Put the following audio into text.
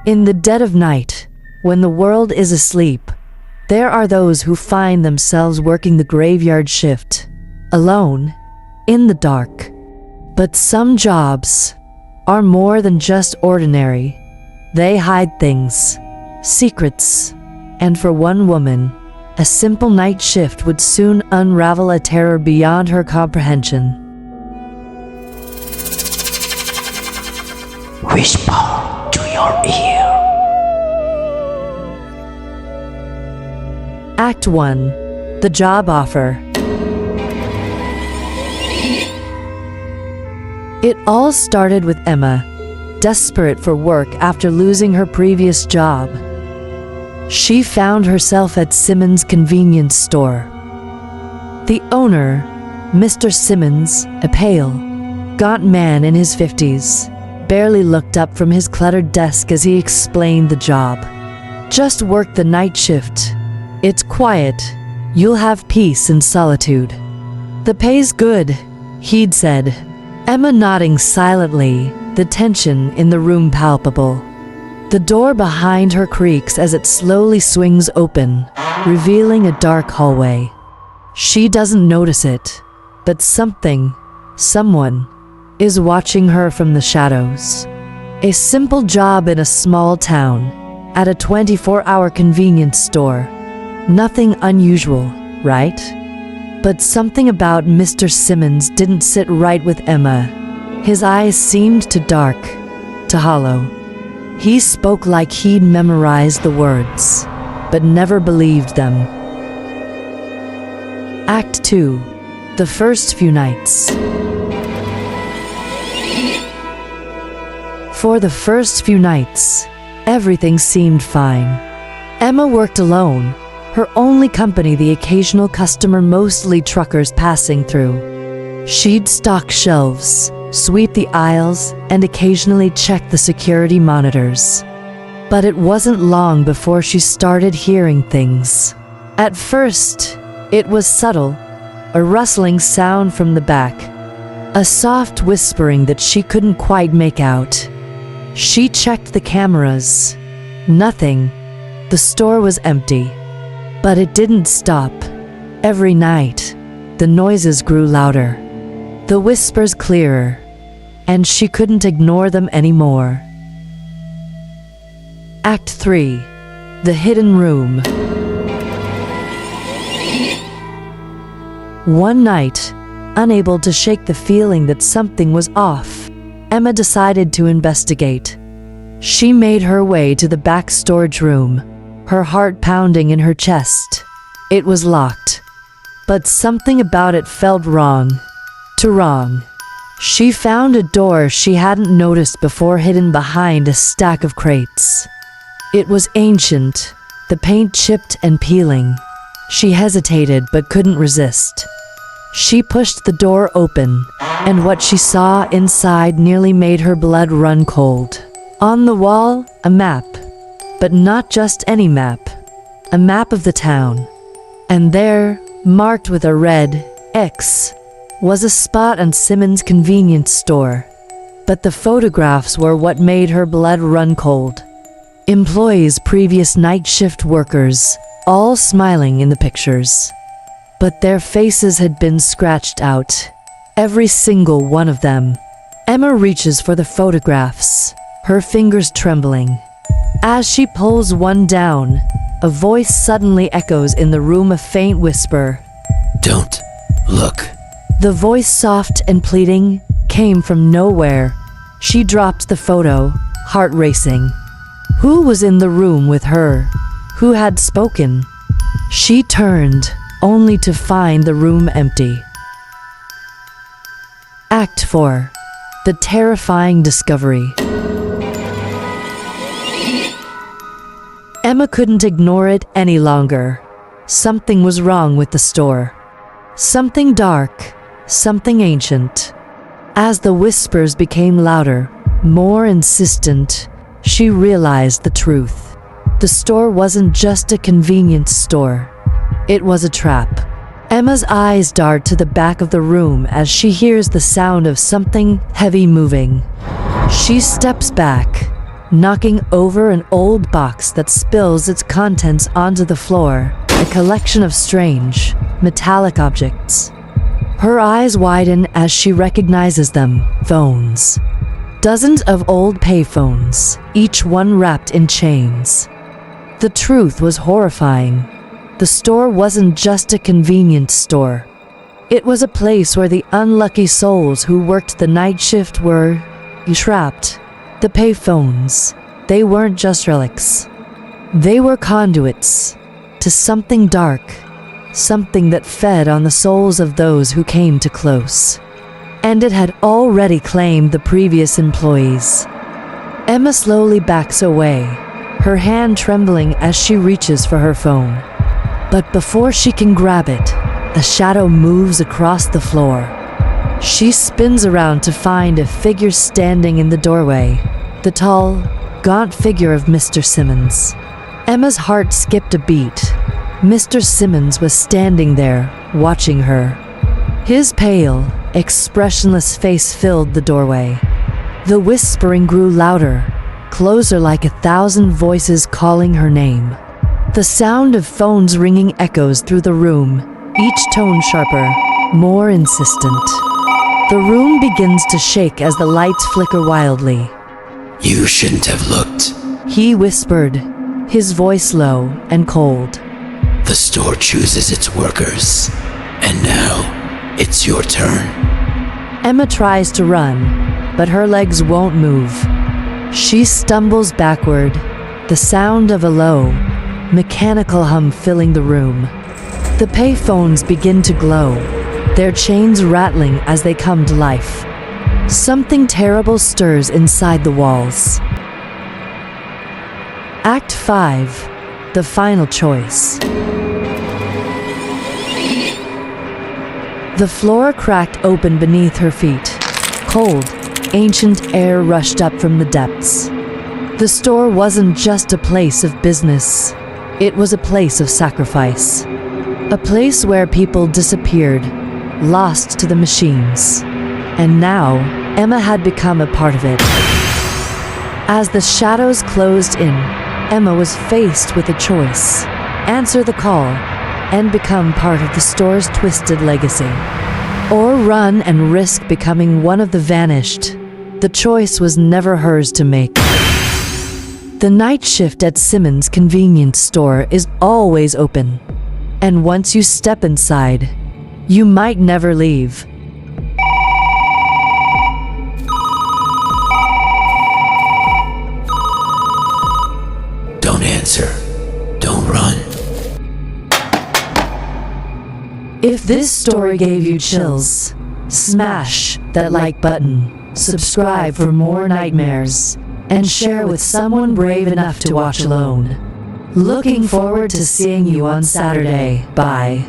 In the dead of night, when the world is asleep, there are those who find themselves working the graveyard shift, alone, in the dark. But some jobs are more than just ordinary. They hide things, secrets, and for one woman, a simple night shift would soon unravel a terror beyond her comprehension. Whisper to your ear. Act 1. The Job Offer. It all started with Emma, desperate for work after losing her previous job. She found herself at Simmons Convenience Store. The owner, Mr. Simmons, a pale, gaunt man in his 50s, barely looked up from his cluttered desk as he explained the job. Just work the night shift. It's quiet. You'll have peace and solitude. The pay's good, he'd said. Emma nodding silently, the tension in the room palpable. The door behind her creaks as it slowly swings open, revealing a dark hallway. She doesn't notice it, but someone, is watching her from the shadows. A simple job in a small town, at a 24-hour convenience store. Nothing unusual, right? But something about Mr. Simmons didn't sit right with Emma. His eyes seemed to dark, to hollow. He spoke like he'd memorized the words, but never believed them. Act 2. The First Few Nights. For the first few nights, everything seemed fine. Emma worked alone, her only company the occasional customer, mostly truckers passing through. She'd stock shelves, sweep the aisles, and occasionally check the security monitors. But it wasn't long before she started hearing things. At first, it was subtle, a rustling sound from the back, a soft whispering that she couldn't quite make out. She checked the cameras. Nothing. The store was empty. But it didn't stop. Every night, the noises grew louder, the whispers clearer, and she couldn't ignore them anymore. Act 3. The Hidden Room. One night, unable to shake the feeling that something was off, Emma decided to investigate. She made her way to the back storage room, her heart pounding in her chest. It was locked, but something about it felt wrong. Too wrong. She found a door she hadn't noticed before, hidden behind a stack of crates. It was ancient, the paint chipped and peeling. She hesitated but couldn't resist. She pushed the door open, and what she saw inside nearly made her blood run cold. On the wall, a map. But not just any map. A map of the town. And there, marked with a red X, was a spot on Simmons Convenience Store. But the photographs were what made her blood run cold. Employees, previous night shift workers, all smiling in the pictures. But their faces had been scratched out. Every single one of them. Emma reaches for the photographs, her fingers trembling. As she pulls one down, a voice suddenly echoes in the room, a faint whisper. Don't look. The voice, soft and pleading, came from nowhere. She dropped the photo, heart racing. Who was in the room with her? Who had spoken? She turned, only to find the room empty. Act 4. The Terrifying Discovery. Emma couldn't ignore it any longer. Something was wrong with the store. Something dark, something ancient. As the whispers became louder, more insistent, she realized the truth. The store wasn't just a convenience store. It was a trap. Emma's eyes dart to the back of the room as she hears the sound of something heavy moving. She steps back, knocking over an old box that spills its contents onto the floor, a collection of strange, metallic objects. Her eyes widen as she recognizes them, phones. Dozens of old payphones, each one wrapped in chains. The truth was horrifying. The store wasn't just a convenience store. It was a place where the unlucky souls who worked the night shift were trapped. The payphones, they weren't just relics. They were conduits to something dark, something that fed on the souls of those who came too close. And it had already claimed the previous employees. Emma slowly backs away, her hand trembling as she reaches for her phone. But before she can grab it, a shadow moves across the floor. She spins around to find a figure standing in the doorway, the tall, gaunt figure of Mr. Simmons. Emma's heart skipped a beat. Mr. Simmons was standing there, watching her. His pale, expressionless face filled the doorway. The whispering grew louder, closer, like 1,000 voices calling her name. The sound of phones ringing echoes through the room, each tone sharper, more insistent. The room begins to shake as the lights flicker wildly. You shouldn't have looked. He whispered, his voice low and cold. The store chooses its workers, and now it's your turn. Emma tries to run, but her legs won't move. She stumbles backward, the sound of a low, mechanical hum filling the room. The payphones begin to glow, their chains rattling as they come to life. Something terrible stirs inside the walls. Act 5, the final choice. The floor cracked open beneath her feet. Cold, ancient air rushed up from the depths. The store wasn't just a place of business. It was a place of sacrifice. A place where people disappeared, lost to the machines. And now, Emma had become a part of it. As the shadows closed in, Emma was faced with a choice: answer the call and become part of the store's twisted legacy, or run and risk becoming one of the vanished. The choice was never hers to make. The night shift at Simmons Convenience Store is always open, and once you step inside, you might never leave. Don't answer. Don't run. If this story gave you chills, smash that like button, subscribe for more nightmares, and share with someone brave enough to watch alone. Looking forward to seeing you on Saturday. Bye.